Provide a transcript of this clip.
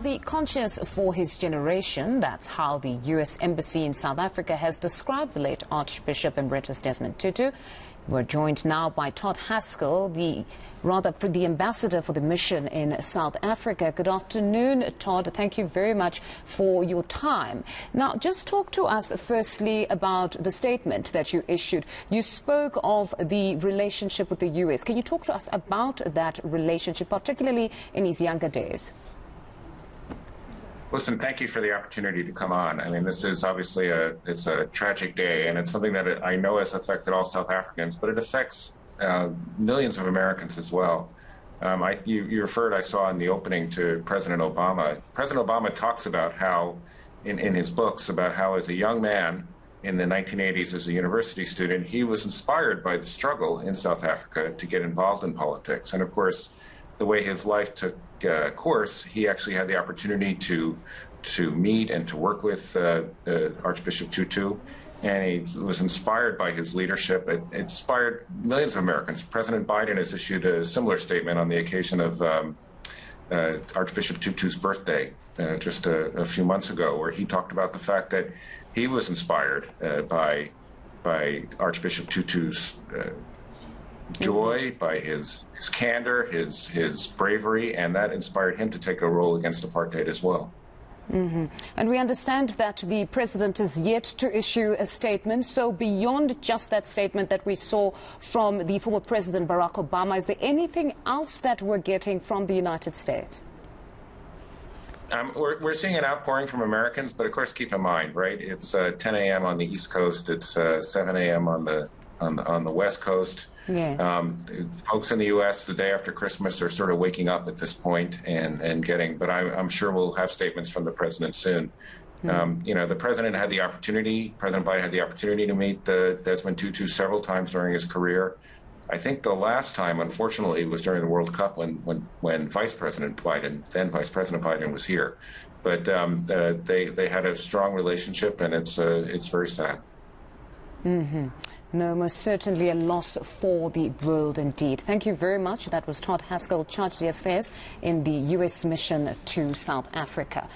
The conscience for his generation, that's how the U.S. Embassy in South Africa has described the late Archbishop Emeritus Desmond Tutu. We're joined now by Todd Haskell, the ambassador for the mission in South Africa. Good afternoon, Todd. Thank you very much for your time. Now, just talk to us firstly about the statement that you issued. You spoke of the relationship with the U.S. Can you talk to us about that relationship, particularly in his younger days? Listen, thank you for the opportunity to come on. I mean, this is obviously it's a tragic day, and it's something that I know has affected all South Africans, but it affects millions of Americans as well. You referred, I saw in the opening, to President Obama. President Obama talks about how, in his books, about how as a young man in the 1980s as a university student, he was inspired by the struggle in South Africa to get involved in politics. And of course, the way his life took course, he actually had the opportunity to meet and to work with Archbishop Tutu, and he was inspired by his leadership. It inspired millions of Americans. President Biden has issued a similar statement on the occasion of Archbishop Tutu's birthday just a few months ago, where he talked about the fact that he was inspired by Archbishop Tutu's joy, by his candor, his bravery, and that inspired him to take a role against apartheid as well. And we understand that the president is yet to issue a statement. So beyond just that statement that we saw from the former President Barack Obama, is there anything else that we're getting from the United States? We're seeing an outpouring from Americans, but of course, keep in mind, right? It's 10 a.m. on the East Coast. It's 7 a.m. on the West Coast. Yes. Folks in the U.S. the day after Christmas are sort of waking up at this point and getting, but I'm sure we'll have statements from the president soon. You know, the president had the opportunity, President Biden had the opportunity to meet Desmond Tutu several times during his career. I think the last time, unfortunately, was during the World Cup when Vice President Biden, then Vice President Biden, was here. But they had a strong relationship, and it's very sad. No, most certainly a loss for the world indeed. Thank you very much. That was Todd Haskell, Chargé Affairs in the U.S. mission to South Africa.